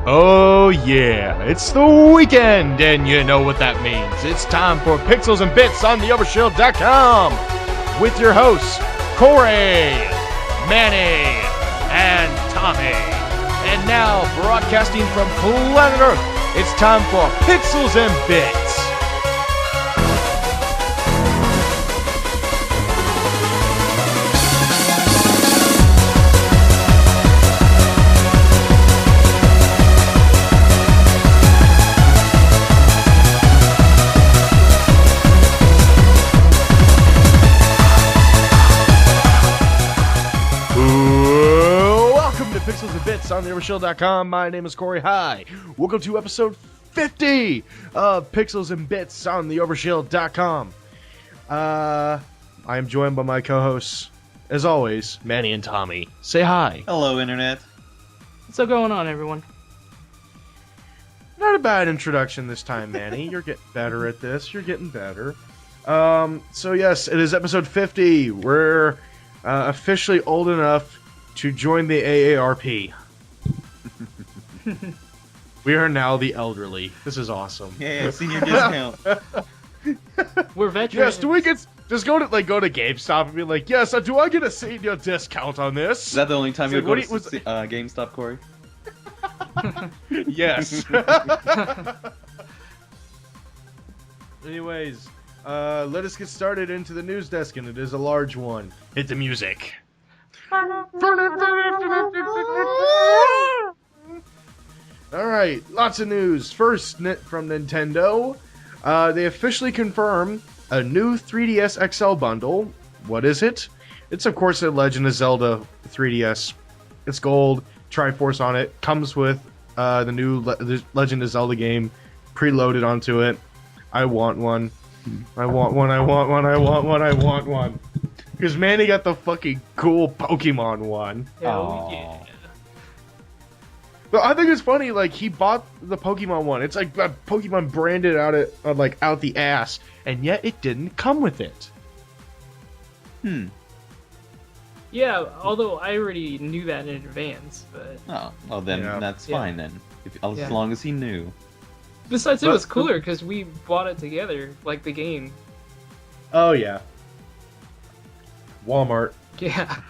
Oh yeah, it's the weekend, and you know what that means. It's time for Pixels and Bits on the Overshield.com with your hosts, Corey, Manny, and Tommy. And now, broadcasting from planet Earth, it's time for Pixels and Bits. Pixels and Bits on the Overshield.com. My name is Corey. Hi. Welcome to episode 50 of Pixels and Bits on the Overshield.com. I am joined by my co-hosts, as always, Manny and Tommy. Say hi. Hello, Internet. What's going on, everyone? Not a bad introduction this time, Manny. You're getting better at this. You're getting better. So yes, it is episode 50. We're officially old enough to join the AARP. We are now the elderly. This is awesome. Yeah, senior discount. We're veterans. Yes, do we get just go to GameStop and be like, yes, do I get a senior discount on this? Is that the only time you go to was GameStop, Corey? Yes. Anyways, let us get started into the news desk, and it is a large one. Hit the music. Alright, lots of news. First, from Nintendo, they officially confirm a new 3DS XL bundle. What is it? It's, of course, a Legend of Zelda 3DS. It's gold, Triforce on it. Comes with the new Legend of Zelda game preloaded onto it. I want one. I want one, I want one, I want one, I want one. Because Manny got the fucking cool Pokemon one. Hell yeah. But I think it's funny, like, he bought the Pokemon one. It's like Pokemon branded out the ass, and yet it didn't come with it. Yeah, although I already knew that in advance, but... Oh, well then that's fine then. As long as he knew. Besides, it was cooler because we bought it together, like the game. Oh, yeah. Walmart. Yeah.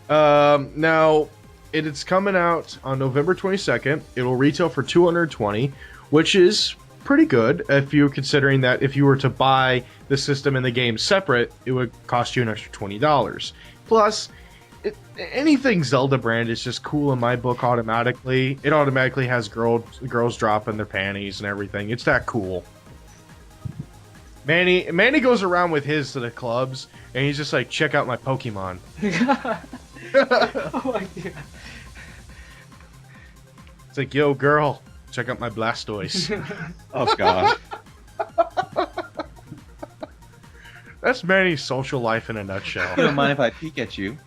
Now, it's coming out on November 22nd. It will retail for $220, which is pretty good if you're considering that if you were to buy the system and the game separate, it would cost you an extra $20. Plus, anything Zelda brand is just cool in my book automatically. It automatically has girls dropping their panties and everything. It's that cool. Manny goes around with his to the clubs, and he's just like, check out my Pokemon. Oh my god. It's like, yo, girl, check out my Blastoise. Oh god. That's Manny's social life in a nutshell. You don't mind if I peek at you?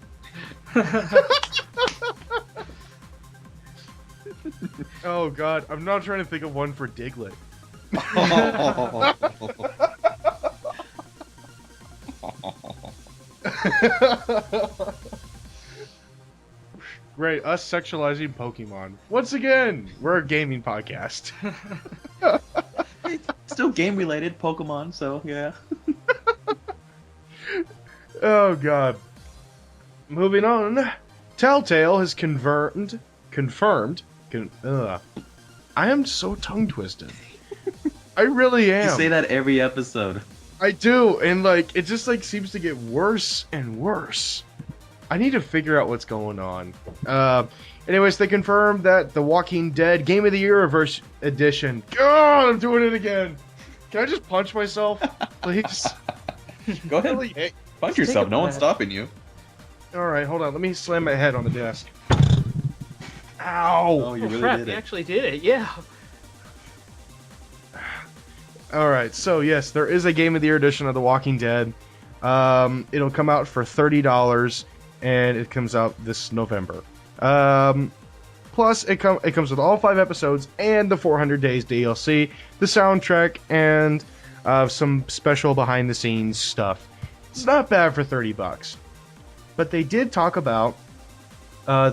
Oh god, I'm not trying to think of one for Diglett. Great, us sexualizing Pokemon. Once again, we're a gaming podcast. It's still game related, Pokemon, so yeah. Oh god. Moving on. Telltale has confirmed. I am so tongue twisted. I really am. You say that every episode. I do, and it just seems to get worse and worse. I need to figure out what's going on. Anyways, they confirmed that The Walking Dead Game of the Year Edition. God, I'm doing it again. Can I just punch myself, please? Go ahead. Punch yourself. No one's stopping you. All right, hold on. Let me slam my head on the desk. Ow! Oh, you really crap, did you it. actually did it, yeah. Alright, so yes, there is a Game of the Year edition of The Walking Dead. It'll come out for $30, and it comes out this November. Plus, it comes with all 5 episodes and the 400 Days DLC, the soundtrack, and some special behind-the-scenes stuff. It's not bad for $30. But they did talk about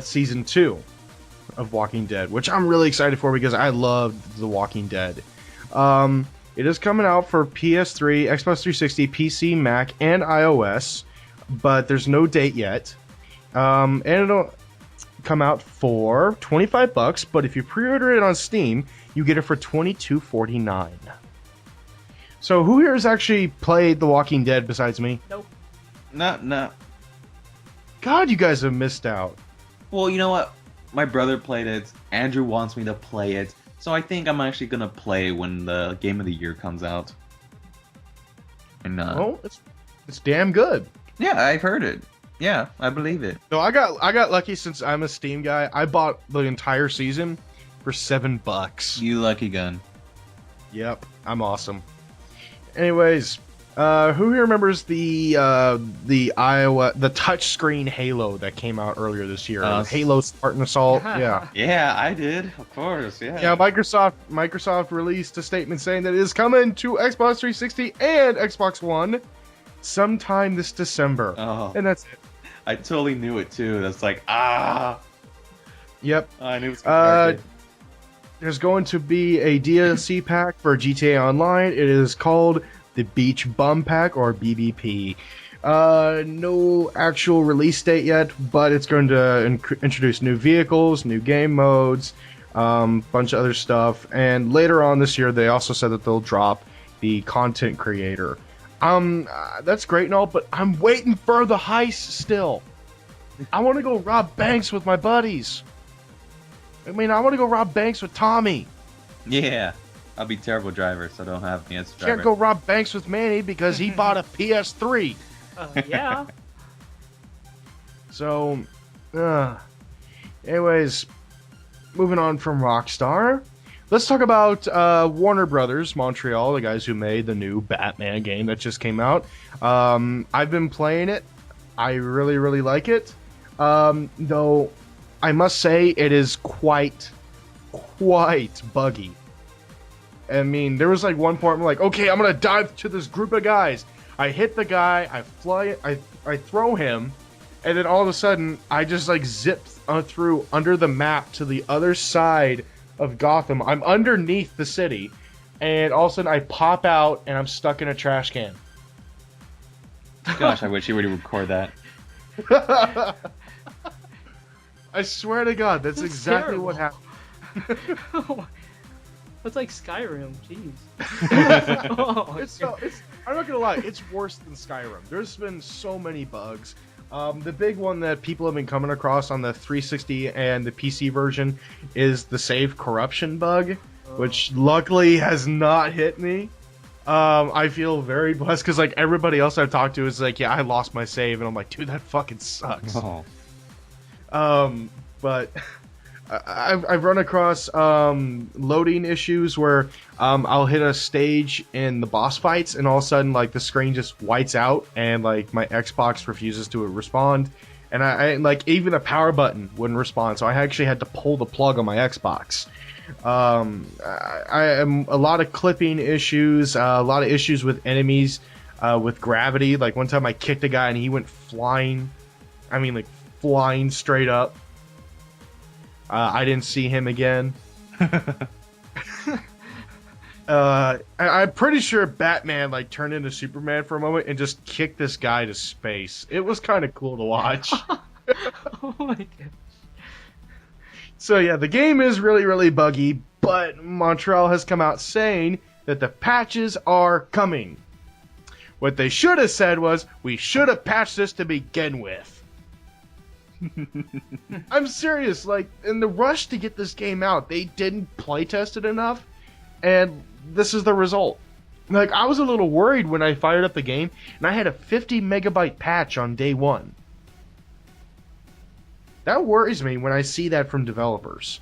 Season 2. of Walking Dead, which I'm really excited for because I love The Walking Dead. It is coming out for PS3, Xbox 360, PC, Mac, and iOS, but there's no date yet. And it'll come out for $25, but if you pre-order it on Steam, you get it for $22.49. So who here has actually played The Walking Dead besides me? Nope. No. God, you guys have missed out. Well, you know what? My brother played it. Andrew wants me to play it. So I think I'm actually gonna play when the Game of the Year comes out. And Oh, it's damn good. yeah, I've heard it. Yeah, I believe it. So I got lucky since I'm a Steam guy. I bought the entire season for $7. You lucky gun. Yep, I'm awesome. Anyways, who here remembers the touchscreen Halo that came out earlier this year? Halo Spartan Assault. Yeah. Yeah, I did. Of course. Yeah. Yeah, Microsoft released a statement saying that it is coming to Xbox 360 and Xbox One sometime this December. Oh, And that's it. I totally knew it too. That's like Yep. I knew it was gonna be There's going to be a DLC pack for GTA Online. It is called the Beach Bum Pack, or BBP. No actual release date yet, but it's going to introduce new vehicles, new game modes, bunch of other stuff. And later on this year, they also said that they'll drop the content creator. That's great and all, but I'm waiting for the heist still. I want to go rob banks with my buddies. I mean, I want to go rob banks with Tommy. Yeah. I'll be a terrible driver, so don't have me as a driver. Can't go rob banks with Manny because he bought a PS3. Yeah. So, anyways, moving on from Rockstar, let's talk about Warner Brothers Montreal, the guys who made the new Batman game that just came out. I've been playing it. I really, really like it. Though, I must say it is quite buggy. I mean, there was like one point where I'm like, okay, I'm gonna dive to this group of guys. I hit the guy, I throw him, and then all of a sudden, I just like zip through under the map to the other side of Gotham. I'm underneath the city, and all of a sudden I pop out and I'm stuck in a trash can. Gosh, I wish you would record that. I swear to God, that's exactly terrible. what happened. That's like Skyrim, jeez. Oh, I'm not gonna lie, it's worse than Skyrim. There's been so many bugs. The big one that people have been coming across on the 360 and the PC version is the save corruption bug, which luckily has not hit me. I feel very blessed because like everybody else I've talked to is like, yeah, I lost my save, and I'm like, dude, that fucking sucks. Oh. But I've run across loading issues where I'll hit a stage in the boss fights, and all of a sudden like the screen just whites out, and like my Xbox refuses to respond, and I like even a power button wouldn't respond, so I actually had to pull the plug on my Xbox. I am a lot of clipping issues, a lot of issues with enemies, with gravity. Like one time I kicked a guy and he went flying. I mean, like flying straight up. I didn't see him again. I'm pretty sure Batman like turned into Superman for a moment and just kicked this guy to space. It was kind of cool to watch. Oh my god. So yeah, the game is really, really buggy, but Montreal has come out saying that the patches are coming. What they should have said was, we should have patched this to begin with. I'm serious, like, in the rush to get this game out, they didn't playtest it enough, and this is the result. Like, I was a little worried when I fired up the game, and I had a 50 megabyte patch on day one. That worries me when I see that from developers.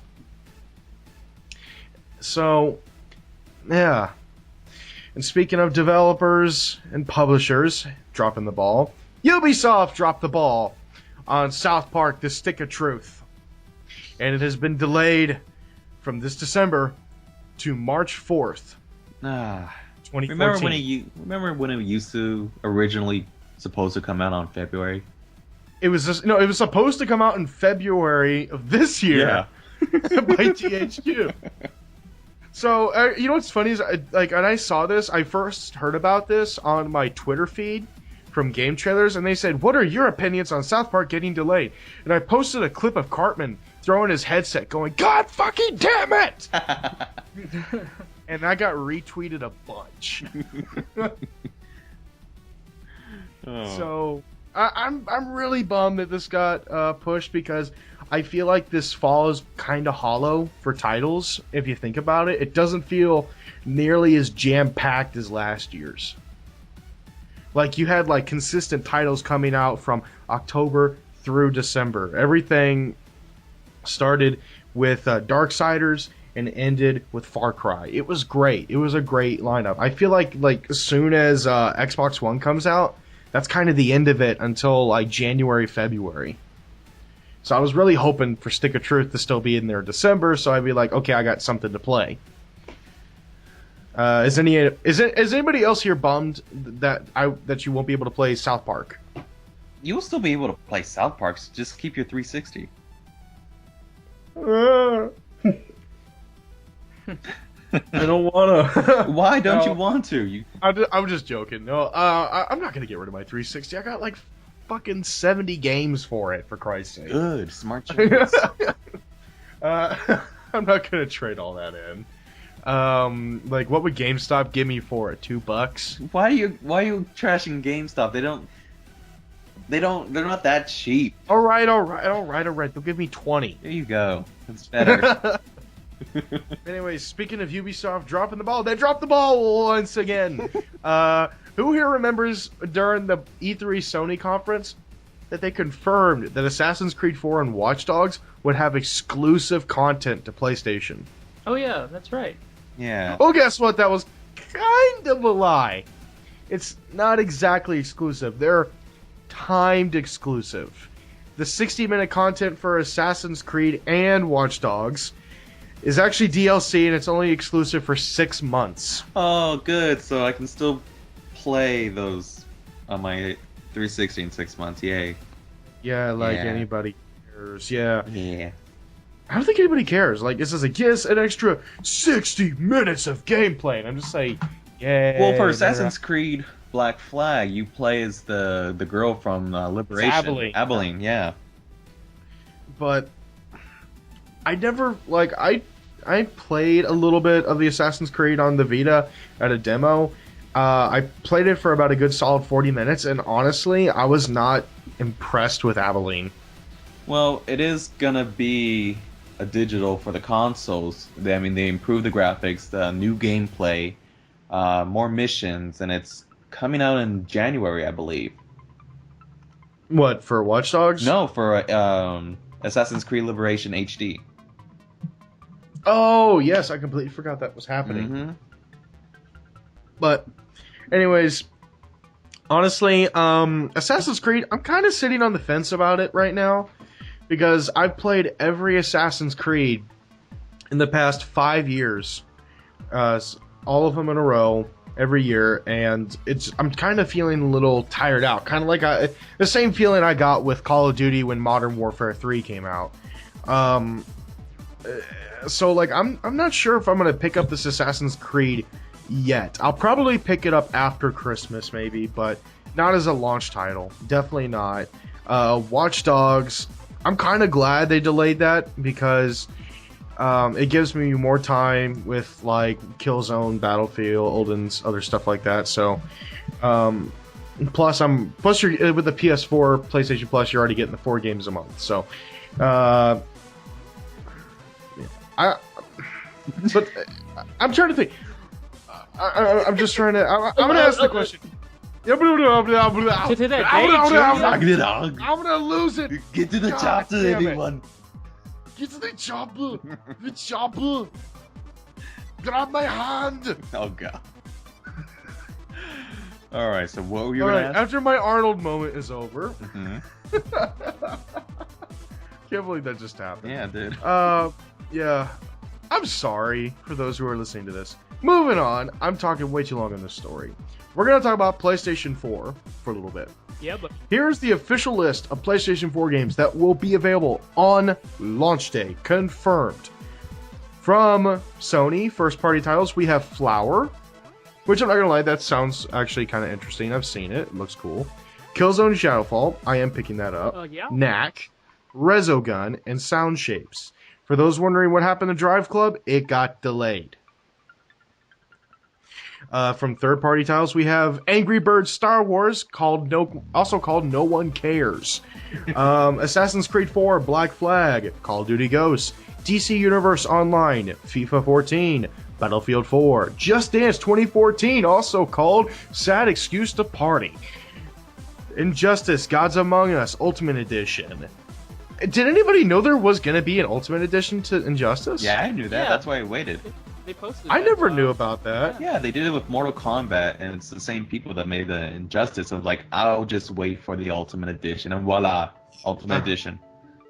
So, yeah. And speaking of developers and publishers dropping the ball, Ubisoft dropped the ball on South Park: The Stick of Truth. And it has been delayed from this December to March 4th, 2014. Remember when it used to originally supposed to come out on February? It was supposed to come out in February of this year. Yeah. by THQ. So you know what's funny is when I saw this, I first heard about this on my Twitter feed from Game Trailers, and they said, "What are your opinions on South Park getting delayed?" And I posted a clip of Cartman throwing his headset, going, "God fucking damn it!" And I got retweeted a bunch. Oh. So I'm really bummed that this got pushed, because I feel like this fall is kind of hollow for titles. If you think about it, it doesn't feel nearly as jam-packed as last year's. Like, you had like consistent titles coming out from October through December. Everything started with Darksiders and ended with Far Cry. It was great. It was a great lineup. I feel like as soon as Xbox One comes out, that's kind of the end of it until like January, February. So I was really hoping for Stick of Truth to still be in there in December, so I'd be like, okay, I got something to play. Is anybody else here bummed that you won't be able to play South Park? You will still be able to play South Park. So just keep your 360. I don't want to. Why don't No. you want to? I'm just joking. No, I'm not gonna get rid of my 360. I got like fucking 70 games for it, for Christ's sake. Good, smart choice. I'm not gonna trade all that in. Like, what would GameStop give me for it? $2? Why are you trashing GameStop? They're not that cheap. All right. They'll give me 20. There you go. That's better. Anyways, speaking of Ubisoft dropping the ball, they dropped the ball once again. Who here remembers during the E3 Sony conference that they confirmed that Assassin's Creed 4 and Watch Dogs would have exclusive content to PlayStation? Oh yeah, that's right. Yeah. Well, guess what? That was kind of a lie. It's not exactly exclusive. They're timed exclusive. The 60-minute content for Assassin's Creed and Watch Dogs is actually DLC, and it's only exclusive for 6 months. Oh, good. So I can still play those on my 360 in 6 months. Yay. Yeah, like Yeah. anybody cares. Yeah. Yeah. I don't think anybody cares. Like, it says, like, yes, an extra 60 minutes of gameplay. And I'm just like, yeah. Well, for Assassin's Creed Black Flag, you play as the girl from Liberation. Abilene. Abilene, yeah. But I never, like, I played a little bit of the Assassin's Creed on the Vita at a demo. I played it for about a good solid 40 minutes, and honestly, I was not impressed with Abilene. Well, it is gonna be a digital for the consoles. They improved the graphics, the new gameplay, more missions, and it's coming out in January, I believe. What, for Watch Dogs? No, for Assassin's Creed Liberation HD. Oh, yes, I completely forgot that was happening. Mm-hmm. But, anyways, honestly, Assassin's Creed, I'm kind of sitting on the fence about it right now, because I've played every Assassin's Creed in the past 5 years, all of them in a row, every year, and I'm kind of feeling a little tired out, kind of like the same feeling I got with Call of Duty when Modern Warfare 3 came out. So, like, I'm not sure if I'm going to pick up this Assassin's Creed yet. I'll probably pick it up after Christmas, maybe, but not as a launch title. Definitely not. Watch Dogs, I'm kind of glad they delayed that, because it gives me more time with, like, Killzone, Battlefield, and other stuff like that. So, plus you're with the PS4, PlayStation Plus, you're already getting the 4 games a month. So, but I'm trying to think. I'm just trying to. I'm gonna ask the question. I'm gonna lose it. Get to the God chopper, damn it. everyone. Get to the chopper. The chopper. Grab my hand. Oh god. All right. So what were you All gonna right. ask? After my Arnold moment is over. Mhm. Can't believe that just happened. Yeah, dude. Yeah. I'm sorry for those who are listening to this. Moving on. I'm talking way too long on this story. We're gonna talk about PlayStation 4 for a little bit. Yeah, but Here's the official list of PlayStation 4 games that will be available on launch day. Confirmed. From Sony, first-party titles, we have Flower, which I'm not going to lie, that sounds actually kind of interesting. I've seen it. It looks cool. Killzone Shadowfall. I am picking that up. yeah. Knack, Resogun, and Sound Shapes. For those wondering what happened to Drive Club, it got delayed. From third-party titles, we have Angry Birds Star Wars, also called No One Cares. Assassin's Creed 4, Black Flag, Call of Duty Ghosts, DC Universe Online, FIFA 14, Battlefield 4, Just Dance 2014, also called Sad Excuse to Party, Injustice, Gods Among Us, Ultimate Edition. Did anybody know there was going to be an Ultimate Edition to Injustice? Yeah, I knew that. Yeah. That's why I waited. They posted I that, never knew about that. Yeah, they did it with Mortal Kombat, and it's the same people that made the Injustice. Of like, I'll just wait for the Ultimate Edition, and voila, Ultimate Edition.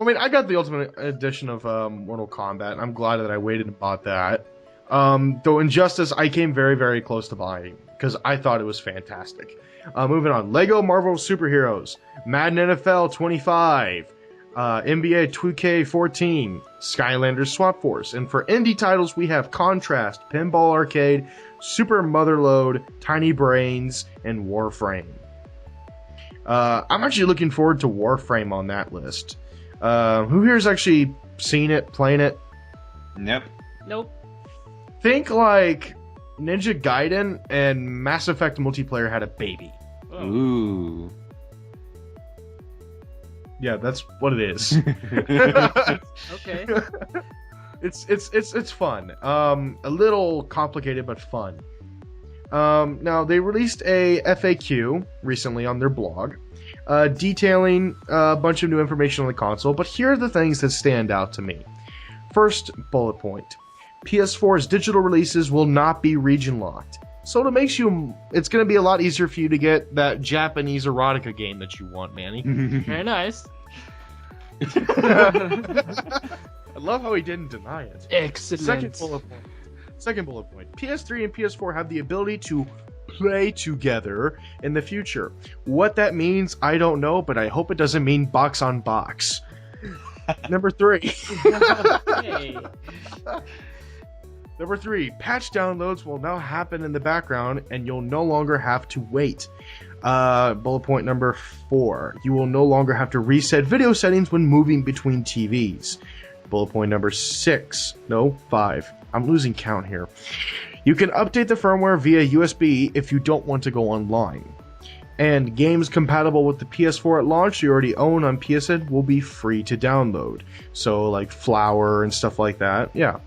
I mean, I got the Ultimate Edition of Mortal Kombat, and I'm glad that I waited and bought that. Though Injustice, I came very, very close to buying, because I thought it was fantastic. Moving on. Lego Marvel Superheroes, Madden NFL 25, NBA 2K14, Skylanders Swap Force. And for indie titles, we have Contrast, Pinball Arcade, Super Motherload, Tiny Brains, and Warframe. I'm actually looking forward to Warframe on that list. Who here's actually seen it, playing it? Nope. Nope. Think like Ninja Gaiden and Mass Effect multiplayer had a baby. Oh. Ooh. Yeah, that's what it is. Okay. It's fun. A little complicated but fun. Now they released a FAQ recently on their blog, detailing a bunch of new information on the console. But here are the things that stand out to me. First bullet point: PS4's digital releases will not be region locked. So it's going to be a lot easier for you to get that Japanese erotica game that you want, Manny. Very nice. I love how he didn't deny it. Excellent. Second bullet point. PS3 and PS4 have the ability to play together in the future. What that means, I don't know, but I hope it doesn't mean box on box. Number 3. Hey. Number 3, patch downloads will now happen in the background and you'll no longer have to wait. Bullet point number 4, you will no longer have to reset video settings when moving between TVs. Bullet point number 5. I'm losing count here. You can update the firmware via USB if you don't want to go online. And games compatible with the PS4 at launch you already own on PSN will be free to download. So like Flower and stuff like that. Yeah.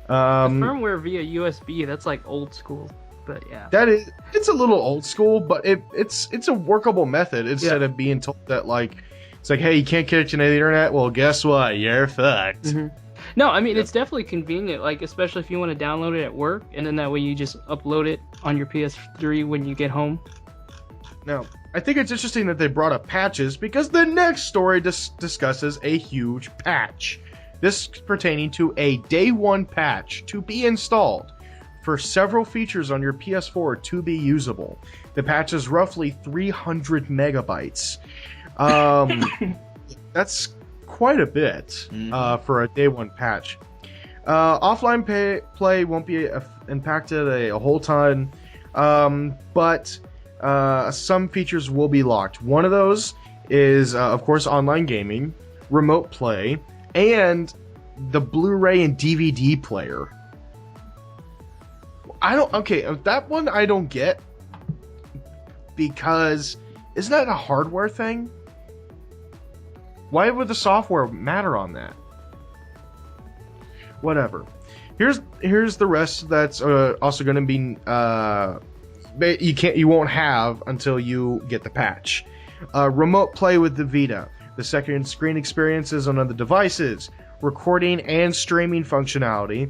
Firmware via USB, that's like old school, but yeah. It's a little old school, but it's a workable method instead of being told that it's like, hey, you can't catch it on the internet. Well, guess what? You're fucked. Mm-hmm. No, I mean, it's definitely convenient, like, especially if you want to download it at work, and then that way you just upload it on your PS3 when you get home. Now, I think it's interesting that they brought up patches because the next story discusses a huge patch. This pertaining to a day one patch to be installed for several features on your PS4 to be usable. The patch is roughly 300 megabytes. That's quite a bit for a day one patch. Offline play won't be impacted a whole ton, but some features will be locked. One of those is, of course, online gaming, remote play, and the Blu-ray and DVD player. That one I don't get, because isn't that a hardware thing? Why would the software matter on that? Whatever. Here's the rest that's also going to be you won't have until you get the patch. Remote play with the Vita. The second screen experiences on other devices. Recording and streaming functionality.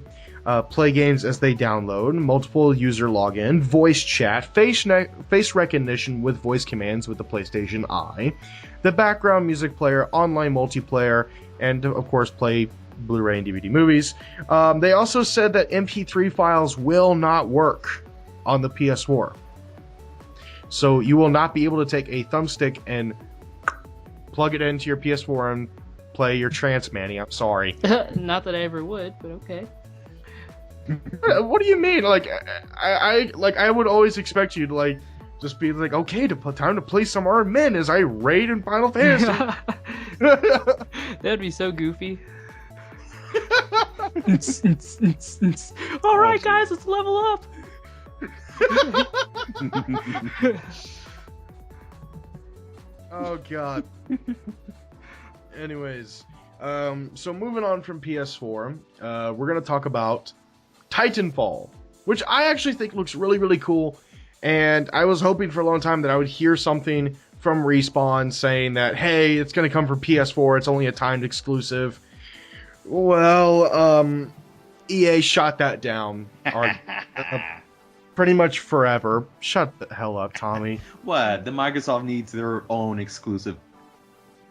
Play games as they download. Multiple user login. Voice chat. Face recognition with voice commands with the PlayStation Eye. The background music player. Online multiplayer. And, of course, play Blu-ray and DVD movies. They also said that MP3 files will not work on the PS4. So you will not be able to take a thumbstick and plug it into your PS4 and play your Trance Manny. I'm sorry. Not that I ever would, but okay. What do you mean? Like, I would always expect you to like just be like, okay, time to play some armed men as I raid in Final Fantasy. That'd be so goofy. All right, guys, let's level up. Oh god. Anyways, so moving on from PS4, we're gonna talk about Titanfall, which I actually think looks really, really cool. And I was hoping for a long time that I would hear something from Respawn saying that, hey, it's gonna come for PS4. It's only a timed exclusive. Well, EA shot that down. Pretty much forever. Shut the hell up, Tommy. What? The Microsoft needs their own exclusive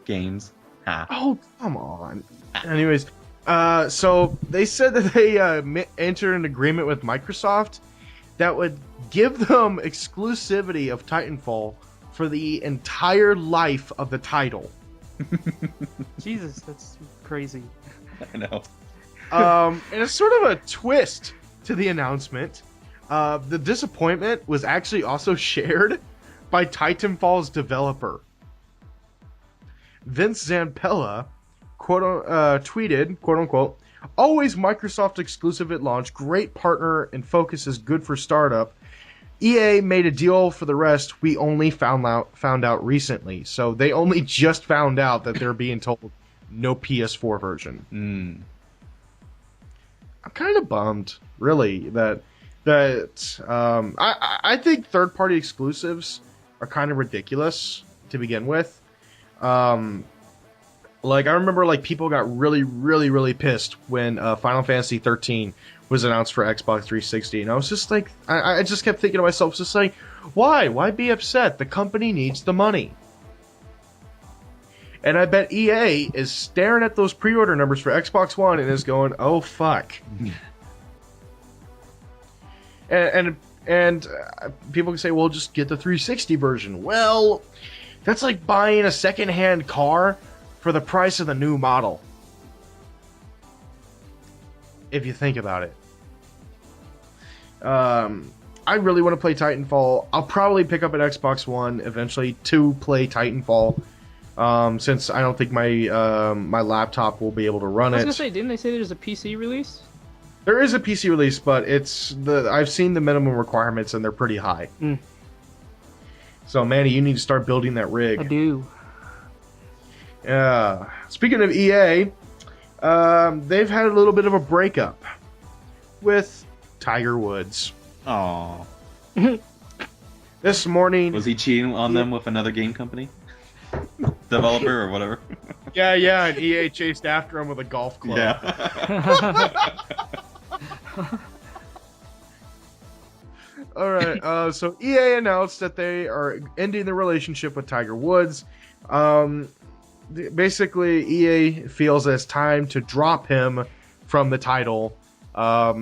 games. Ha. Oh, come on. Anyways, so they said that they entered an agreement with Microsoft that would give them exclusivity of Titanfall for the entire life of the title. Jesus, that's crazy. I know. And it's sort of a twist to the announcement. The disappointment was actually also shared by Titanfall's developer. Vince Zampella tweeted, quote unquote, always Microsoft exclusive at launch, great partner and focus is good for startup. EA made a deal for the rest. We only found out recently. So they only just found out that they're being told no PS4 version. I'm kind of bummed, really, that I think third-party exclusives are kind of ridiculous to begin with. Like, I remember, like, people got really, really, really pissed when Final Fantasy 13 was announced for Xbox 360, and I was just like, I just kept thinking to myself, just like, why? Why be upset? The company needs the money. And I bet EA is staring at those pre-order numbers for Xbox One and is going, oh, fuck. And people can say, well, just get the 360 version. Well, that's like buying a second-hand car for the price of the new model. If you think about it. I really want to play Titanfall. I'll probably pick up an Xbox One eventually to play Titanfall. Since I don't think my my laptop will be able to run it. I was gonna say, didn't they say there's a PC release? There is a PC release, but I've seen the minimum requirements and they're pretty high. So, Manny, you need to start building that rig. I do. Speaking of EA, they've had a little bit of a breakup with Tiger Woods. Aww. This morning... Was he cheating on them with another game company? Developer or whatever? Yeah, and EA chased after him with a golf club. Yeah. Alright, so EA announced that they are ending the relationship with Tiger Woods. Basically, EA feels that it's time to drop him from the title. I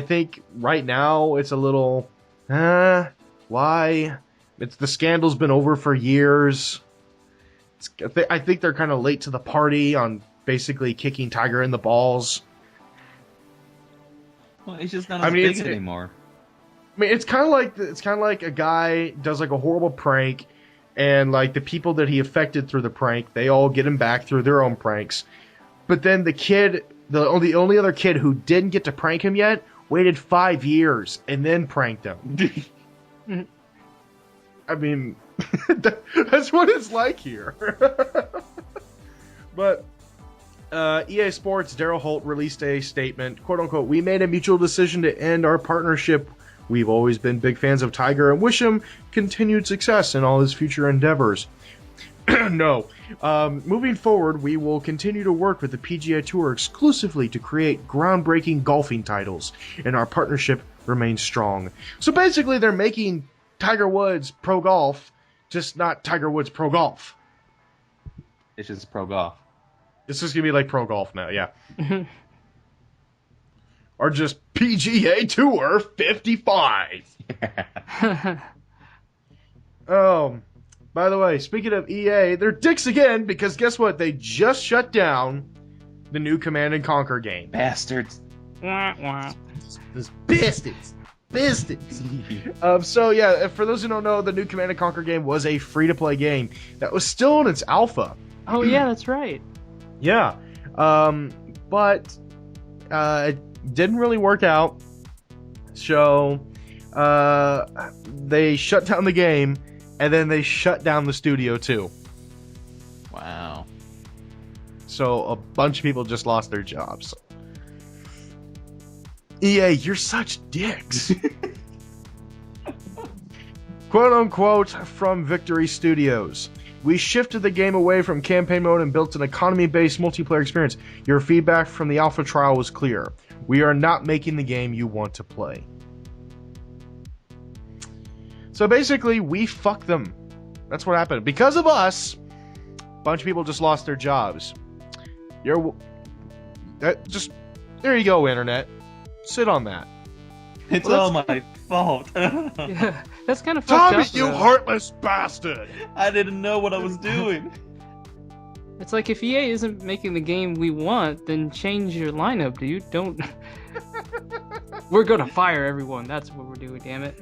think right now it's a little... why? The scandal's been over for years. I think they're kind of late to the party on basically kicking Tiger in the balls. Well, he's just not as big anymore. I mean, it's kind of like a guy does like a horrible prank, and like the people that he affected through the prank, they all get him back through their own pranks. But then the only other kid who didn't get to prank him yet waited 5 years and then pranked him. I mean, that's what it's like here. But EA Sports' Daryl Holt released a statement, quote unquote, "We made a mutual decision to end our partnership. We've always been big fans of Tiger and wish him continued success in all his future endeavors. No. Moving forward, we will continue to work with the PGA Tour exclusively to create groundbreaking golfing titles, and our partnership remains strong." So basically, they're making Tiger Woods Pro Golf, just not Tiger Woods Pro Golf. It's just Pro Golf. This is going to be like Pro Golf now, yeah. Or just PGA Tour 55. Oh, by the way, speaking of EA, they're dicks again because guess what? They just shut down the new Command and Conquer game. Bastards. Wah, wah. This bastards. So yeah, for those who don't know, the new Command and Conquer game was a free-to-play game that was still in its alpha. Oh yeah, that's right. Yeah, but it didn't really work out. So they shut down the game, and then they shut down the studio too. Wow. So a bunch of people just lost their jobs. EA, you're such dicks. Quote unquote from Victory Studios. We shifted the game away from campaign mode and built an economy-based multiplayer experience. Your feedback from the alpha trial was clear. We are not making the game you want to play. So basically, we fucked them. That's what happened. Because of us, a bunch of people just lost their jobs. There you go, Internet. Sit on that. It's Well, all my fault. Yeah, that's kind of fucked Tommy, up. you though. heartless bastard! I didn't know what I was doing. It's like if EA isn't making the game we want, then change your lineup, dude. Don't. We're gonna fire everyone. That's what we're doing. Damn it.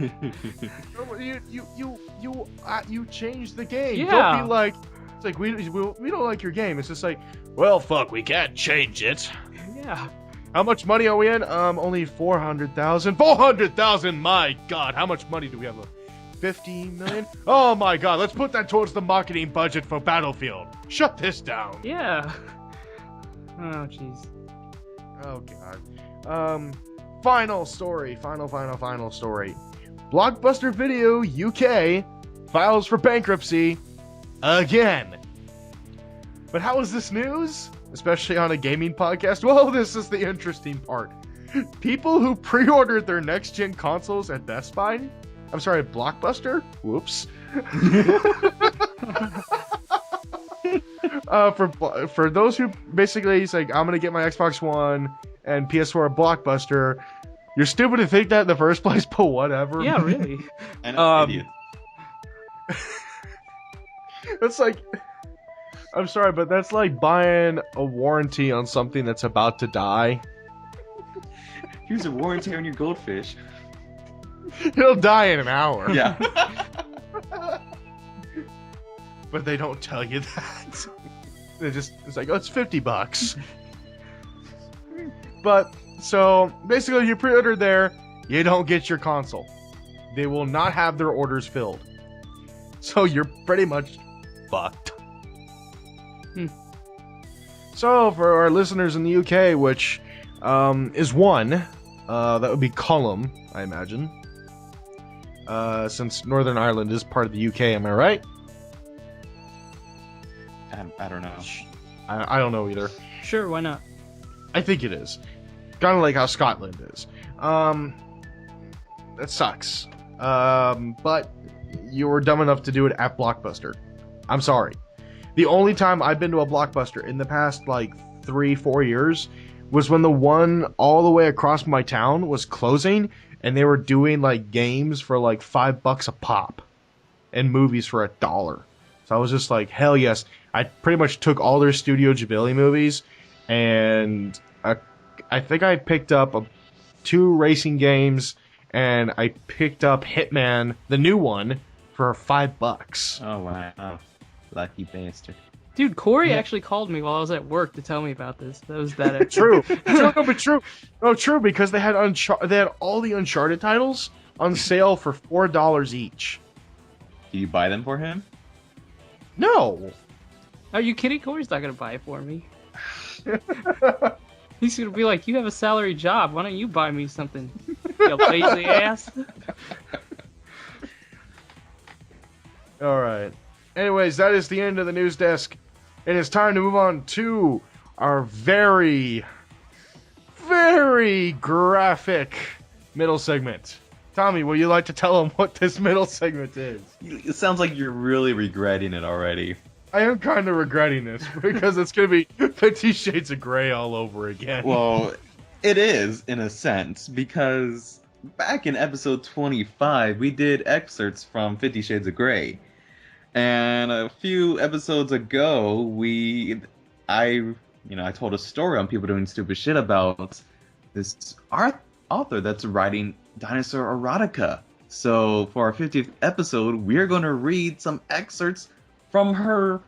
You changed the game. Yeah. Don't be like, it's like we don't like your game. It's just like, well, fuck, we can't change it. Yeah. How much money are we in? Only 400,000. 400,000. My God, how much money do we have left? 50 million? Oh my God, let's put that towards the marketing budget for Battlefield. Shut this down. Yeah. Oh jeez. Oh God. Final story. Final story. Blockbuster Video UK files for bankruptcy again. But how is this news? Especially on a gaming podcast? Well, this is the interesting part. People who pre-ordered their next-gen consoles at Best Buy, I'm sorry, Blockbuster? Whoops. For those who basically say, I'm going to get my Xbox One and PS4 at Blockbuster, you're stupid to think that in the first place, but whatever. Yeah, really. I know, idiot. It's like, I'm sorry, but that's like buying a warranty on something that's about to die. Here's a warranty on your goldfish. It'll die in an hour. Yeah. But they don't tell you that. It's like, oh, it's $50. But, so, basically, you pre-ordered there, you don't get your console. They will not have their orders filled. So you're pretty much fucked. So, for our listeners in the UK, which is one, that would be Column, I imagine. Since Northern Ireland is part of the UK, am I right? I don't know. I don't know either. Sure, why not? I think it is. Kind of like how Scotland is. That sucks. But you were dumb enough to do it at Blockbuster. I'm sorry. The only time I've been to a Blockbuster in the past, like, 3-4 years was when the one all the way across my town was closing, and they were doing, like, games for, like, $5 a pop, and movies for $1. So I was just like, hell yes. I pretty much took all their Studio Ghibli movies, and I think I picked up 2 racing games, and I picked up Hitman, the new one, for $5. Oh, wow. Lucky bastard. Dude, Corey actually called me while I was at work to tell me about this. That was that. True. True. No, true, because they had all the Uncharted titles on sale for $4 each. Do you buy them for him? No. Are you kidding? Corey's not gonna buy it for me. He's gonna be like, "You have a salary job. Why don't you buy me something? You lazy ass." All right. Anyways, that is the end of the news desk. It is time to move on to our very, very graphic middle segment. Tommy, would you like to tell them what this middle segment is? It sounds like you're really regretting it already. I am kind of regretting this because it's going to be 50 Shades of Grey all over again. Well, it is, in a sense, because back in episode 25, we did excerpts from 50 Shades of Grey. And a few episodes ago, I told a story on people doing stupid shit about this author that's writing Dinosaur Erotica. So for our 50th episode, we're going to read some excerpts from her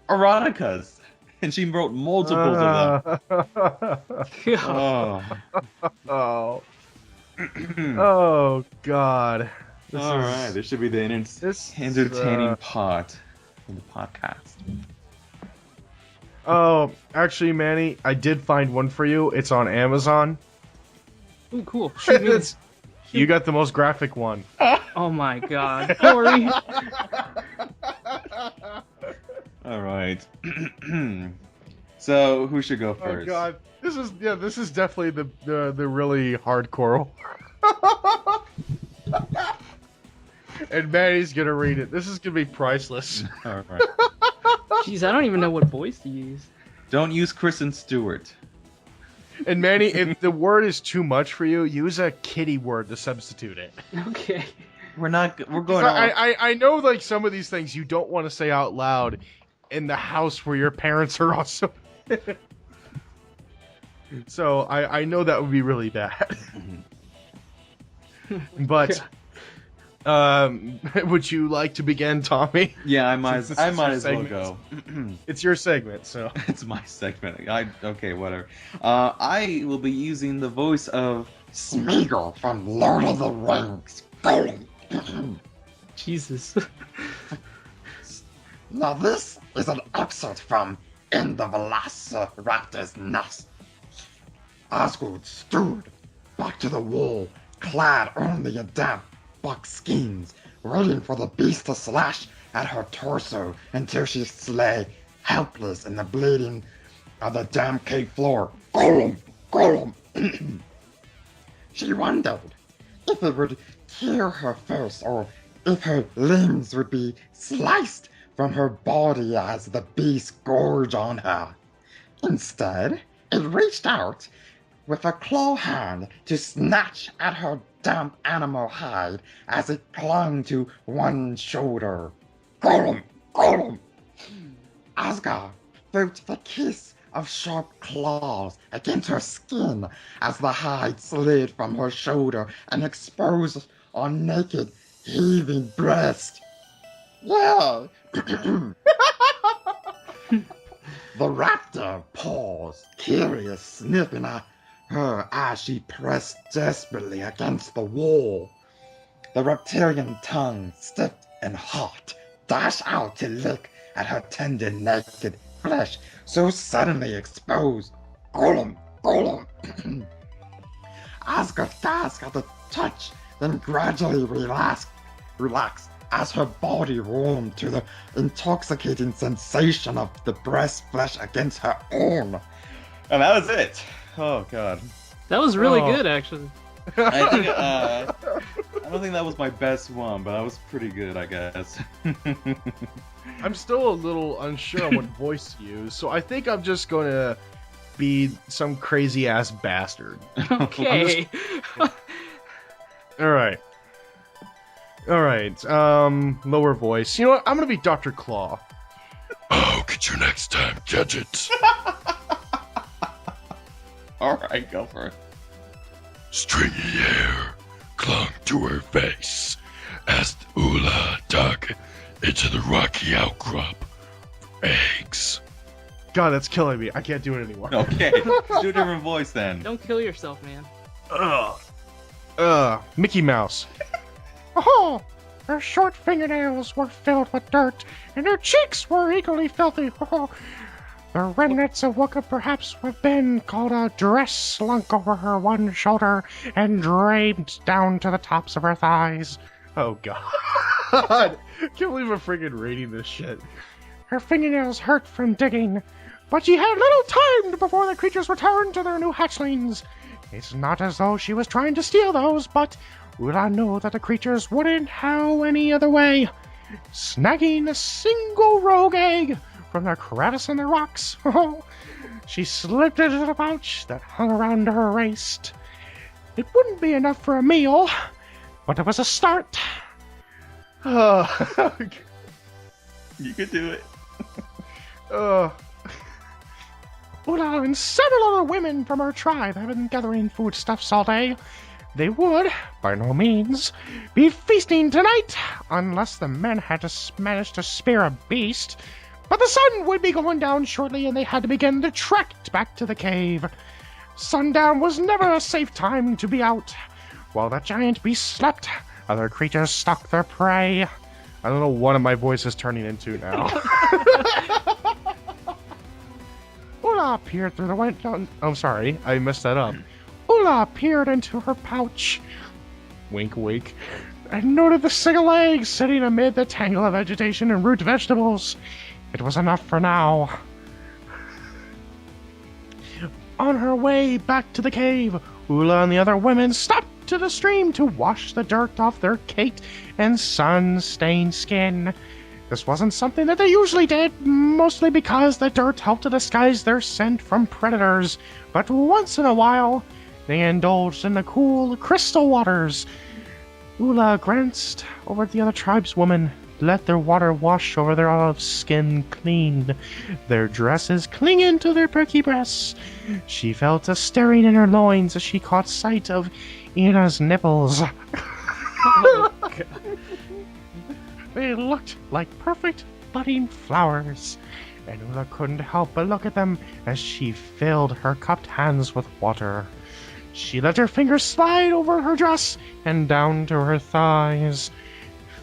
eroticas. And she wrote multiples of them. Oh. Oh. Oh, God. All right, this should be the entertaining part of the podcast. Oh, actually, Manny, I did find one for you. It's on Amazon. Ooh, cool. Shoot me. You got the most graphic one. Oh my God, Corey. All right. So who should go first? Oh God, this is definitely the really hardcore. And Manny's gonna read it. This is gonna be priceless. All right. Jeez, I don't even know what voice to use. Don't use Kristen Stewart. And Manny, if the word is too much for you, use a kitty word to substitute it. Okay. We're going I know, like, some of these things you don't want to say out loud in the house where your parents are also. So I know that would be really bad. But would you like to begin, Tommy? Yeah, I might as well go. It's your segment, so It's my segment. Okay, whatever. I will be using the voice of Smeagol from Lord of the Rings. Jesus. Now this is an excerpt from In the Velociraptor's Nest. Osgood stood back to the wall, clad only in damp buckskins, waiting for the beast to slash at her torso until she lay helpless in the bleeding of the damp cave floor. Golem! Golem! She wondered if it would tear her first, or if her limbs would be sliced from her body as the beast gorged on her. Instead, it reached out with a claw hand to snatch at her damp animal hide as it clung to one shoulder. Golem! Golem! Asgard felt the kiss of sharp claws against her skin as the hide slid from her shoulder and exposed a naked, heaving breast. Yeah! The raptor paused, curious, sniffing at her as she pressed desperately against the wall. The reptilian tongue, stiff and hot, dashed out to lick at her tender, naked flesh so suddenly exposed. Golem! Golem! Asgard gasped at the touch, then gradually relaxed as her body warmed to the intoxicating sensation of the breast flesh against her own. And that was it. Oh God. That was really Oh. good, actually. I think I don't think that was my best one, but that was pretty good, I guess. I'm still a little unsure on what voice to use, so I think I'm just gonna be some crazy ass bastard. Okay. All right. Lower voice. You know what? I'm gonna be Dr. Claw. I'll get you next time, Gadget. Alright, go for it. Stringy hair clung to her face as Ula dug into the rocky outcrop for eggs. God, that's killing me. I can't do it anymore. Okay, do a different voice then. Don't kill yourself, man. Mickey Mouse. Oh, her short fingernails were filled with dirt, and her cheeks were equally filthy. Oh, the remnants of what could perhaps have been called a dress slunk over her one shoulder and draped down to the tops of her thighs. Oh God. I can't believe I'm freaking reading this shit. Her fingernails hurt from digging, but she had little time before the creatures returned to their new hatchlings. It's not as though she was trying to steal those, but Ula knew that the creatures wouldn't how any other way. Snagging a single rogue egg from the crevice in the rocks, she slipped it into the pouch that hung around her waist. It wouldn't be enough for a meal, but it was a start. Oh, You could do it. oh. Ula and several other women from her tribe have been gathering foodstuffs all day. They would, by no means, be feasting tonight unless the men had managed to spare a beast. But the sun would be going down shortly and they had to begin the trek back to the cave. Sundown was never a safe time to be out. While the giant beast slept, other creatures stalked their prey. I don't know what my voice is turning into now. Ula peered through the window. I'm sorry, I messed that up. Ula peered into her pouch. Wink, wink. And noted the single egg sitting amid the tangle of vegetation and root vegetables. It was enough for now. On her way back to the cave, Ula and the other women stopped to the stream to wash the dirt off their caked and sun-stained skin. This wasn't something that they usually did, mostly because the dirt helped to disguise their scent from predators, but once in a while, they indulged in the cool crystal waters. Ula glanced over at the other tribeswomen, let their water wash over their olive skin clean, their dresses clinging to their perky breasts. She felt a stirring in her loins as she caught sight of Ina's nipples. Oh, God. They looked like perfect budding flowers, and Ula couldn't help but look at them as she filled her cupped hands with water. She let her fingers slide over her dress and down to her thighs.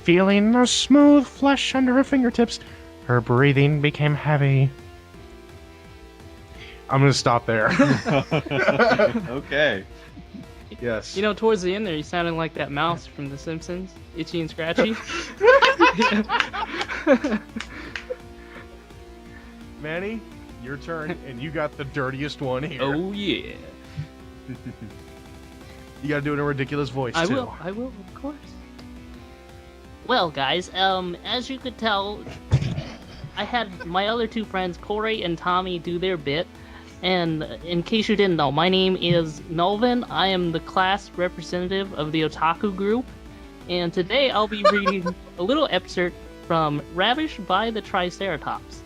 Feeling the smooth flesh under her fingertips, her breathing became heavy. I'm gonna stop there. Okay. Yes. You know, towards the end there, you sounded like that mouse from The Simpsons, Itchy and Scratchy. Manny, your turn, and you got the dirtiest one here. Oh yeah. You gotta do it in a ridiculous voice, I too. will, of course. Well, guys, as you could tell, I had my other two friends, Corey and Tommy, do their bit. And in case you didn't know, my name is Melvin. I am the class representative of the Otaku group. And today I'll be reading a little excerpt from Ravished by the Triceratops.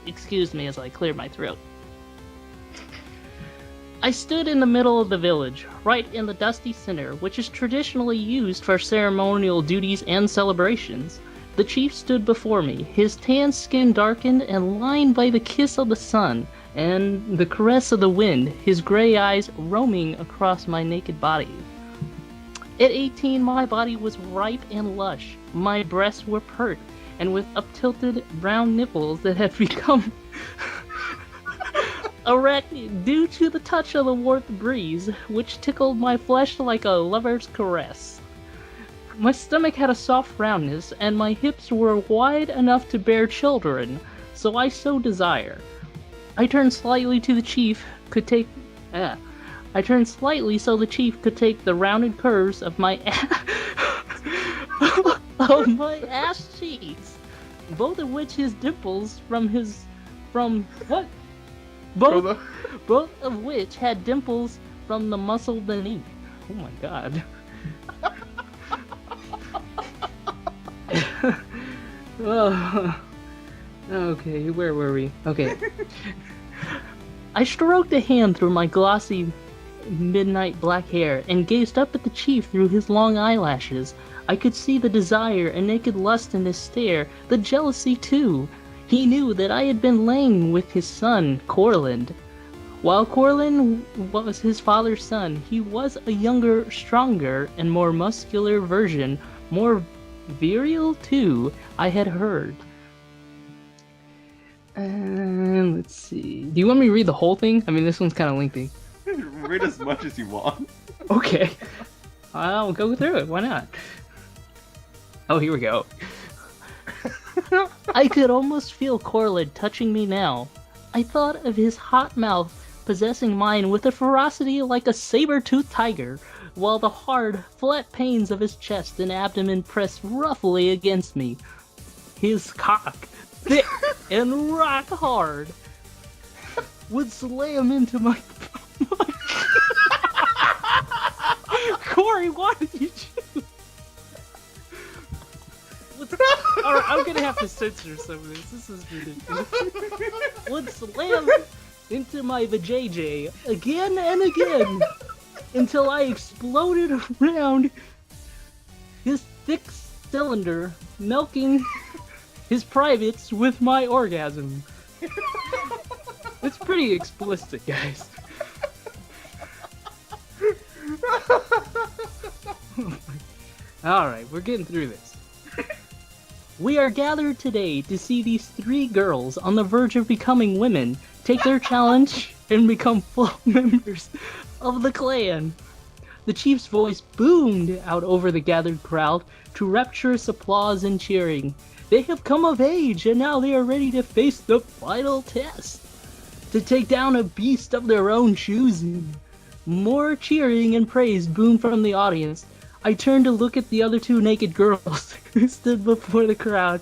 Excuse me as I clear my throat. I stood in the middle of the village, right in the dusty center, which is traditionally used for ceremonial duties and celebrations. The chief stood before me, his tan skin darkened and lined by the kiss of the sun and the caress of the wind, his gray eyes roaming across my naked body. At 18, my body was ripe and lush. My breasts were pert, and with up-tilted brown nipples that had become erect due to the touch of the warmth breeze, which tickled my flesh like a lover's caress. My stomach had a soft roundness, and my hips were wide enough to bear children, so I so desire. I turned slightly so the chief could take the rounded curves of my of my ass cheeks, both of which his dimples both of which had dimples from the muscle beneath. Oh my god. Oh, okay, where were we? Okay. I stroked a hand through my glossy midnight black hair and gazed up at the chief through his long eyelashes. I could see the desire and naked lust in his stare, the jealousy too. He knew that I had been laying with his son, Corland. While Corland was his father's son, he was a younger, stronger, and more muscular version, more virile too, I had heard. And let's see. Do you want me to read the whole thing? I mean, this one's kind of lengthy. Read as much as you want. Okay. I'll go through it. Why not? Oh, here we go. I could almost feel Corland touching me now. I thought of his hot mouth possessing mine with a ferocity like a saber-toothed tiger, while the hard, flat pains of his chest and abdomen pressed roughly against me. His cock, thick and rock hard, would slam into my Corey, why did you choose? Alright, I'm gonna have to censor some of this. This is ridiculous. Would slam into my vajayjay again and again until I exploded around his thick cylinder, milking his privates with my orgasm. It's pretty explicit, guys. Alright, we're getting through this. We are gathered today to see these 3 girls on the verge of becoming women take their challenge and become full members of the clan. The chief's voice boomed out over the gathered crowd to rapturous applause and cheering. They have come of age and now they are ready to face the final test. To take down a beast of their own choosing. More cheering and praise boomed from the audience. I turned to look at the other 2 naked girls who stood before the crowd,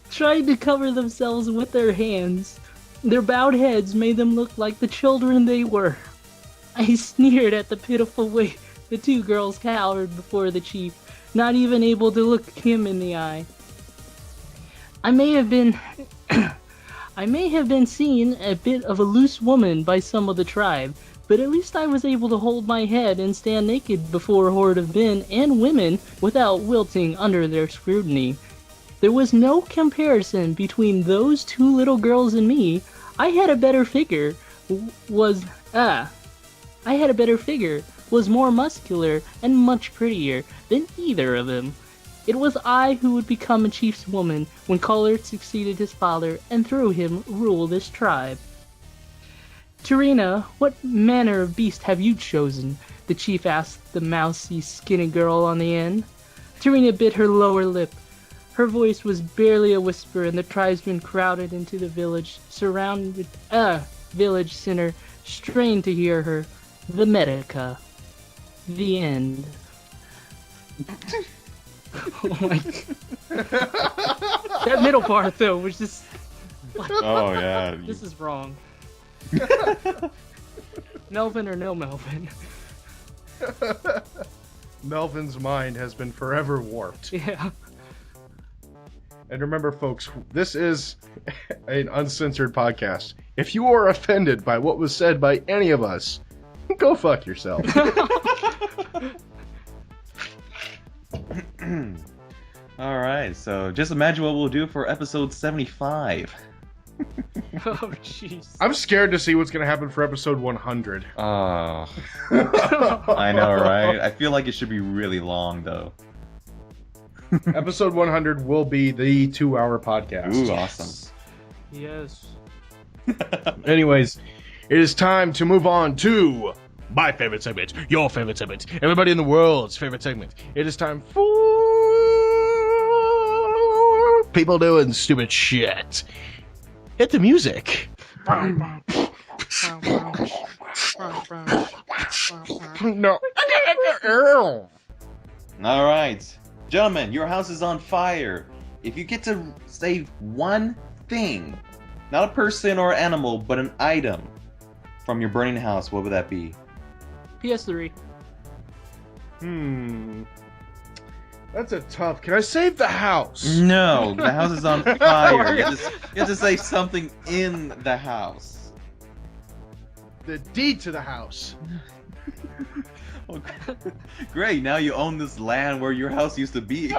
trying to cover themselves with their hands. Their bowed heads made them look like the children they were. I sneered at the pitiful way the 2 girls cowered before the chief, not even able to look him in the eye. I may have been seen a bit of a loose woman by some of the tribe, but at least I was able to hold my head and stand naked before a horde of men and women without wilting under their scrutiny. There was no comparison between those 2 little girls and me. I had a better figure, was more muscular and much prettier than either of them. It was I who would become a chief's woman when Collar succeeded his father and through him rule this tribe. Tarina, what manner of beast have you chosen? The chief asked the mousy, skinny girl on the end. Tarina bit her lower lip. Her voice was barely a whisper, and the tribesmen crowded into the village center, strained to hear her. The Medica. The end. Oh my god. That middle part, though, was just... Oh, yeah. This is wrong. Melvin or no Melvin? Melvin's mind has been forever warped. Yeah. And remember, folks, this is an uncensored podcast. If you are offended by what was said by any of us, go fuck yourself. Alright, so just imagine what we'll do for episode 75. Oh, jeez. I'm scared to see what's going to happen for episode 100. Oh. I know, right? I feel like it should be really long, though. Episode 100 will be the 2-hour podcast. Ooh, awesome. Yes. Anyways, it is time to move on to my favorite segment, your favorite segment, everybody in the world's favorite segment. It is time for people doing stupid shit. Hit the music. No. Alright. Gentlemen, your house is on fire. If you get to save one thing, not a person or animal, but an item from your burning house, what would that be? PS3. That's a tough. Can I save the house? No, the house is on fire. You have to save something in the house. The deed to the house. Oh, great, now you own this land where your house used to be.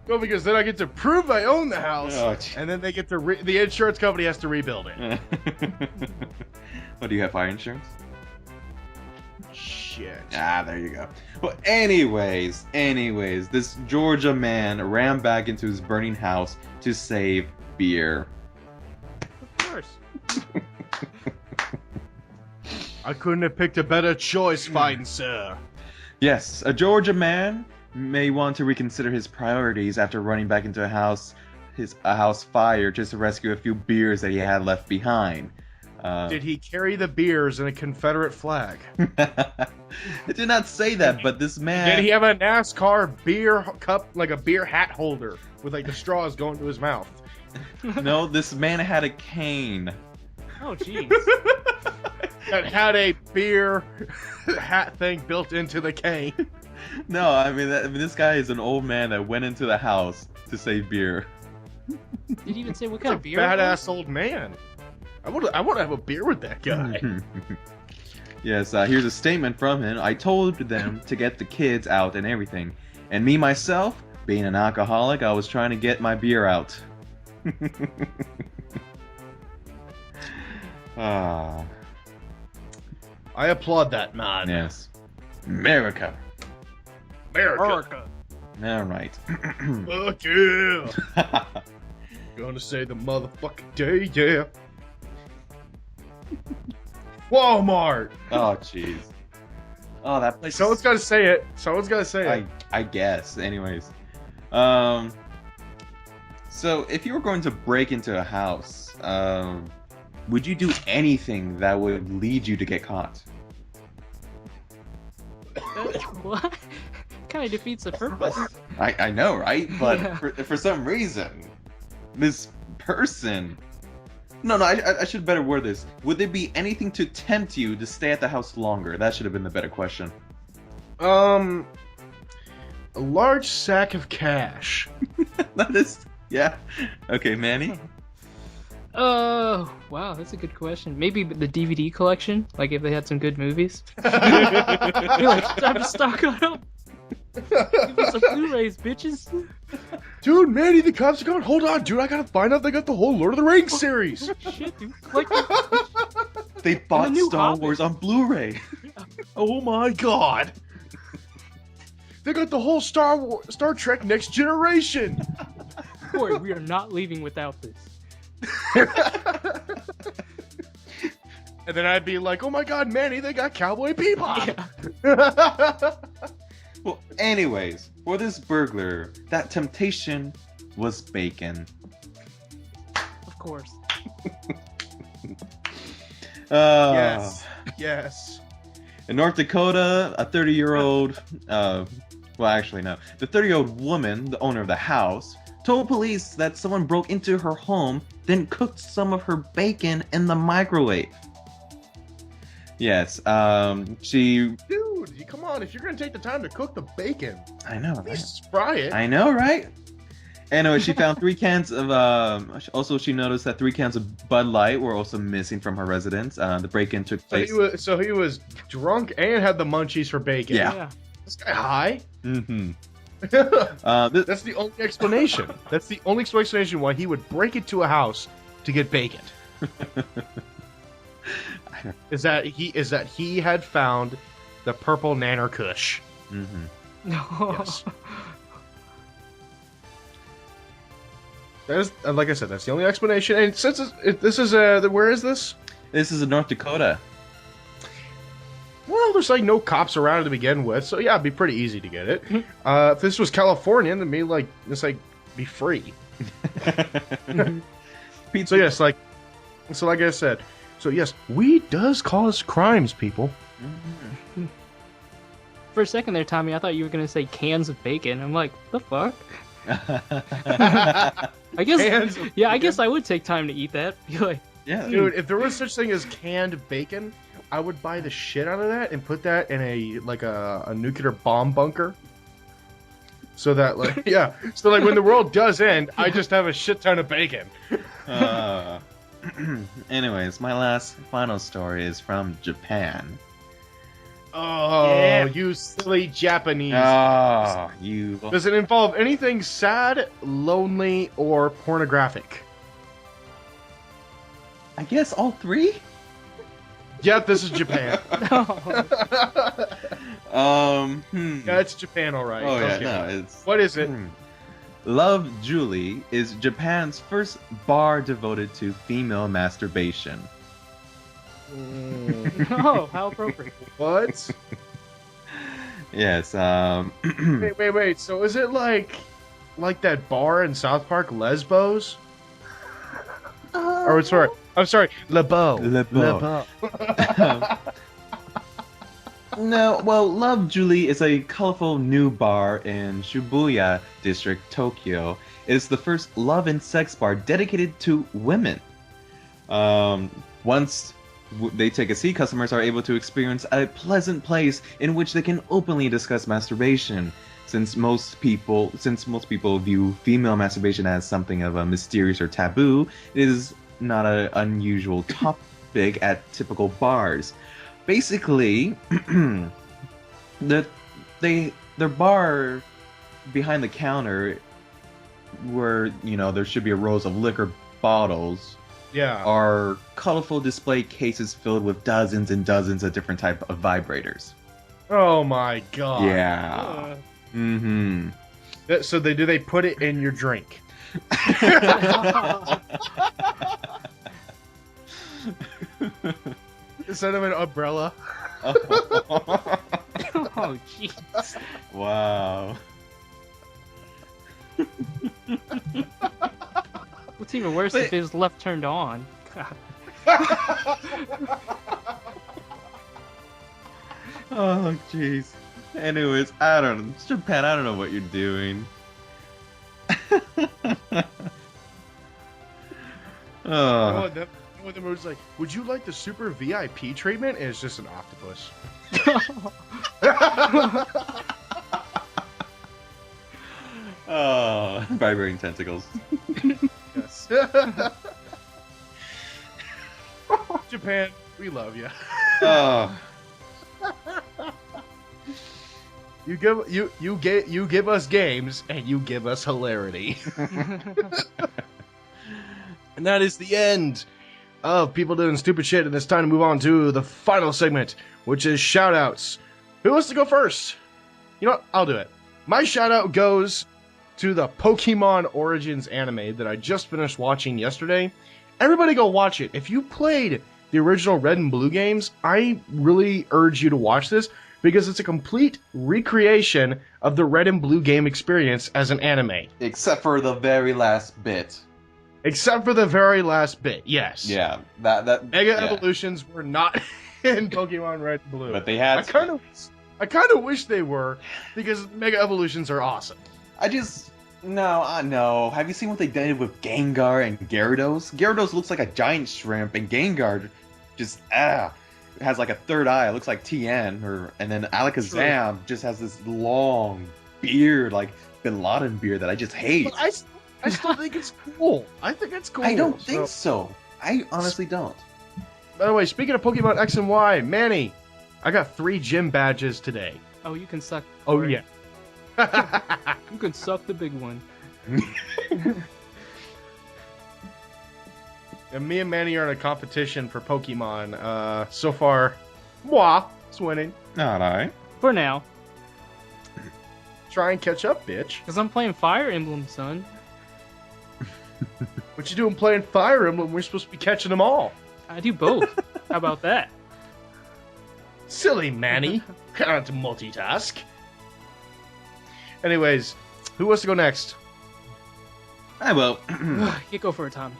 Well, because then I get to prove I own the house, Oh, and then they get to the insurance company has to rebuild it. What, do you have fire insurance? Shit. Ah, there you go. Well, anyways, this Georgia man ran back into his burning house to save beer. Of course. I couldn't have picked a better choice, fine sir. Yes, a Georgia man may want to reconsider his priorities after running back into a house fire just to rescue a few beers that he had left behind. Did he carry the beers in a Confederate flag? It did not say that, but this man... Did he have a NASCAR beer cup, like a beer hat holder, with like the straws going to his mouth? No, this man had a cane. Oh, jeez. That had a beer hat thing built into the cane. No, this guy is an old man that went into the house to save beer. Did he even say what kind of beer? it was? Badass old man. I want to have a beer with that guy. Yes, here's a statement from him. I told them to get the kids out and everything. And me, myself, being an alcoholic, I was trying to get my beer out. Ah, I applaud that man. yes. America. America. All right. Fuck yeah. Gonna say the motherfucking day, yeah. Walmart. Oh, jeez. Oh, that place. Someone's got to say it. Someone's got to say it. I guess. Anyways, so if you were going to break into a house, would you do anything that would lead you to get caught? What? Kind of defeats the purpose. I know, right? But Yeah. for some reason, this person. No, I should better word this. Would there be anything to tempt you to stay at the house longer? That should have been the better question. A large sack of cash. That is, yeah. Okay, Manny. Oh, wow, that's a good question. Maybe the DVD collection, like if they had some good movies. You're like, time to stock up. Give me some Blu-rays, bitches. Dude, Manny, the cops are coming. Hold on, dude. I gotta find out they got the whole Lord of the Rings series. Shit, dude. Like, They bought new Star Hobbit. Wars on Blu-ray. Oh my god. They got the whole Star Trek Next Generation. Corey, we are not leaving without this. And then I'd be like, oh my god, Manny, they got Cowboy Bebop. Well, anyways, for this burglar, that temptation was bacon. Of course. Yes. Yes. In North Dakota, a 30-year-old, well, actually, no. The 30-year-old woman, the owner of the house, told police that someone broke into her home, then cooked some of her bacon in the microwave. Yes, she... Dude, come on. If you're going to take the time to cook the bacon, I know, at right? least fry it. I know, right? Anyway, she found 3 cans of, also she noticed that 3 cans of Bud Light were also missing from her residence. The break-in took place. So he was drunk and had the munchies for bacon. Yeah. This guy high? Mm-hmm. That's the only explanation. That's the only explanation why he would break into a house to get bacon. Is that he had found the purple Nanner Kush. Mm-hmm. No. Yes. That is, like I said, that's the only explanation. And since this is where is this? This is in North Dakota. Well, there's like no cops around to begin with, so yeah, it'd be pretty easy to get it. If this was California, then maybe like it's like be free. So yes, like I said, so yes, weed does cause crimes, people. For a second there, Tommy, I thought you were gonna say cans of bacon. I'm like, the fuck? I guess. Cans of Yeah, I bacon? guess I would take time to eat that. Be like, Yeah, Dude, if there was such thing as canned bacon, I would buy the shit out of that and put that in a nuclear bomb bunker. So that like yeah, so like when the world does end, I just have a shit ton of bacon. Anyways, my final story is from Japan. Oh, Yeah. you silly Japanese. Oh, you. Does it involve anything sad, lonely, or pornographic? I guess all 3? Yep, this is Japan. no. Yeah, it's Japan, all right. Oh yeah, Okay. no, it's. What is it? Love Julie is Japan's first bar devoted to female masturbation. Oh, how appropriate. What? Yes. Wait. So is it like that bar in South Park, Lesbos? Or sorry, I'm sorry, Lebeau. Lebeau. No, well, Love Julie is a colorful new bar in Shibuya District, Tokyo. It is the first love and sex bar dedicated to women. Once they take a seat, customers are able to experience a pleasant place in which they can openly discuss masturbation. Since most people view female masturbation as something of a mysterious or taboo, it is not an unusual topic at typical bars. Basically, their bar behind the counter, where there should be rows of liquor bottles, are colorful display cases filled with dozens and dozens of different type of vibrators. Oh my god. Yeah. Mm-hmm. So do they put it in your drink? Instead of an umbrella. Oh, jeez. Wow. What's even worse if it was left turned on? God. Oh, jeez. Anyways, I don't know. Japan, I don't know what you're doing. Oh, that when the movie's like, would you like the super VIP treatment? And it's just an octopus. Oh, vibrating tentacles. Yes. Japan, we love you. Oh. You give us games and you give us hilarity. And that is the end of people doing stupid shit, and it's time to move on to the final segment, which is shoutouts. Who wants to go first? You know what? I'll do it. My shoutout goes to the Pokemon Origins anime that I just finished watching yesterday. Everybody go watch it. If you played the original Red and Blue games, I really urge you to watch this, because it's a complete recreation of the Red and Blue game experience as an anime. Except for the very last bit. Except for the very last bit, yes. Yeah, that Mega Evolutions were not in Pokemon Red and Blue. But they had. I kind of wish they were, because Mega Evolutions are awesome. I know. Have you seen what they did with Gengar and Gyarados? Gyarados looks like a giant shrimp, and Gengar just has like a third eye. It looks like TN, and then Alakazam just has this long beard, like Bin Laden beard that I just hate. But I still think it's cool. I think it's cool. I don't think so. I honestly don't. By the way, speaking of Pokemon X and Y, Manny, I got 3 gym badges today. Oh, you can suck. Oh, yeah. You can suck the big one. And me and Manny are in a competition for Pokemon. So far, moi is winning. Alright. For now. Try and catch up, bitch. Because I'm playing Fire Emblem, son. What you doing playing Fire Emblem? We're supposed to be catching them all. I do both. How about that? Silly Manny. Can't multitask. Anyways, who wants to go next? I will. You go for it, Tommy.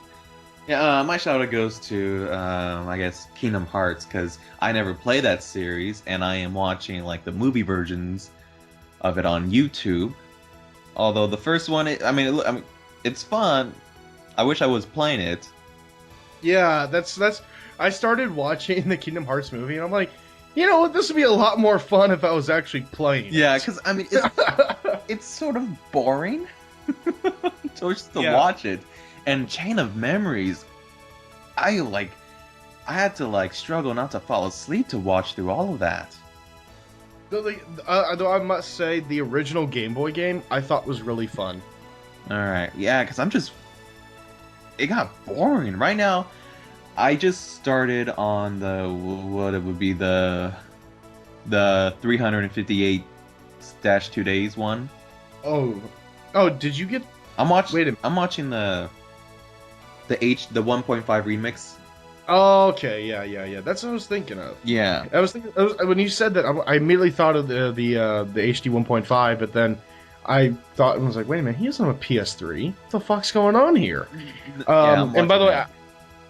Yeah, my shout out goes to, I guess, Kingdom Hearts, because I never played that series, and I am watching, like, the movie versions of it on YouTube. Although the first one, it's fun. I wish I was playing it. Yeah, that's. I started watching the Kingdom Hearts movie, and I'm like, you know what? This would be a lot more fun if I was actually playing. Yeah, because it's sort of boring just to watch it. And Chain of Memories, I had to struggle not to fall asleep to watch through all of that. Though I must say, the original Game Boy game I thought was really fun. All right, yeah, because it got boring. Right now, I just started on the 358-2 days one. Oh, did you get? I'm watching the 1.5 remix. Oh, okay, yeah. That's what I was thinking of. Yeah, when you said that, I immediately thought of the HD 1.5, but then I thought and was like, wait a minute, he doesn't have a PS3. What the fuck's going on here? And by the way,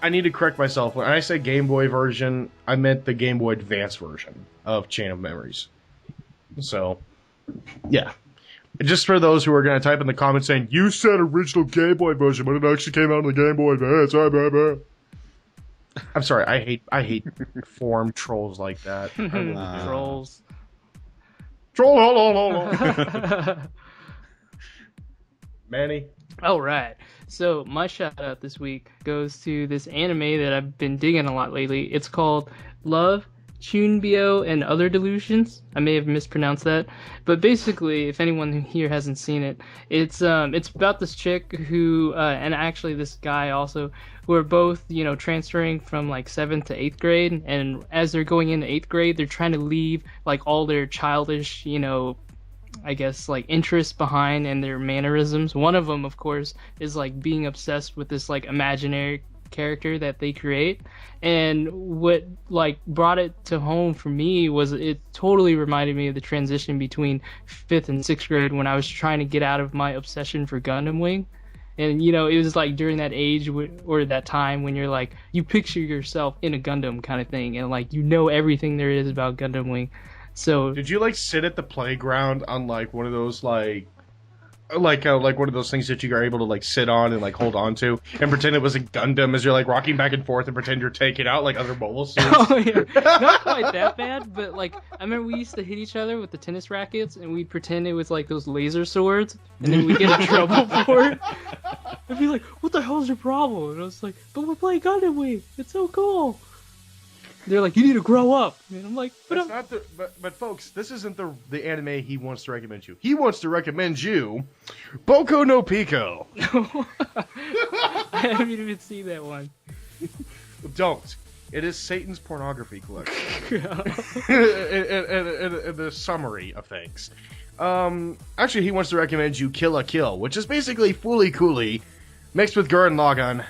I need to correct myself. When I say Game Boy version, I meant the Game Boy Advance version of Chain of Memories. So, yeah. Just for those who are going to type in the comments saying, you said original Game Boy version, but it actually came out on the Game Boy Advance. I'm sorry. I hate form trolls like that. Trolls. Troll. Manny. All right. So my shout out this week goes to this anime that I've been digging a lot lately. It's called Love, Chunbyo, and Other Delusions. I may have mispronounced that, but basically, if anyone here hasn't seen it, it's about this chick who and actually this guy also, who are both transferring from like 7th to 8th grade, and as they're going into 8th grade, they're trying to leave like all their childish I guess like interests behind and their mannerisms. One of them, of course, is like being obsessed with this like imaginary character that they create. And what like brought it to home for me was it totally reminded me of the transition between 5th and 6th grade when I was trying to get out of my obsession for Gundam Wing. And it was like during that age or that time when you're like, you picture yourself in a Gundam kind of thing, and like everything there is about Gundam Wing. So did you like sit at the playground on like one of those like one of those things that you are able to like sit on and like hold on to and pretend it was a Gundam as you're like rocking back and forth and pretend you're taking out like other mobile suits? Oh yeah, not quite that bad, but like I remember we used to hit each other with the tennis rackets and we'd pretend it was like those laser swords, and then we'd get in trouble for it. I'd be like, "What the hell is your problem?" And I was like, "But we're playing Gundam Wing. It's so cool." They're like, "You need to grow up." And I'm like, "But but folks, this isn't the anime he wants to recommend you. He wants to recommend you Boku no Pico." I haven't even seen that one. Don't. It is Satan's pornography collection. in the summary of things. Actually, he wants to recommend you Kill la Kill, which is basically Fooly Cooly mixed with Gurren Lagann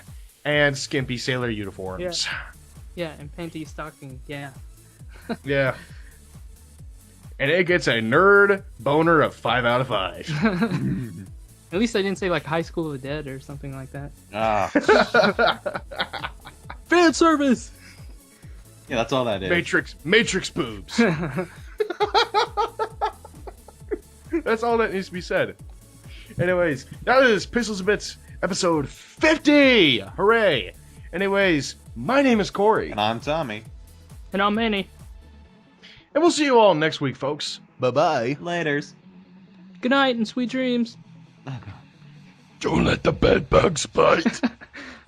and skimpy sailor uniforms. Yeah, and panty stocking, yeah. Yeah. And it gets a nerd boner of 5 out of 5. At least I didn't say like High School of the Dead or something like that. Fan service! Yeah, that's all that is. Matrix boobs. That's all that needs to be said. Anyways, that is Pistols and Bits episode 50! Hooray! Anyways, my name is Corey. And I'm Tommy. And I'm Manny. And we'll see you all next week, folks. Bye-bye. Laters. Good night and sweet dreams. Don't let the bed bugs bite.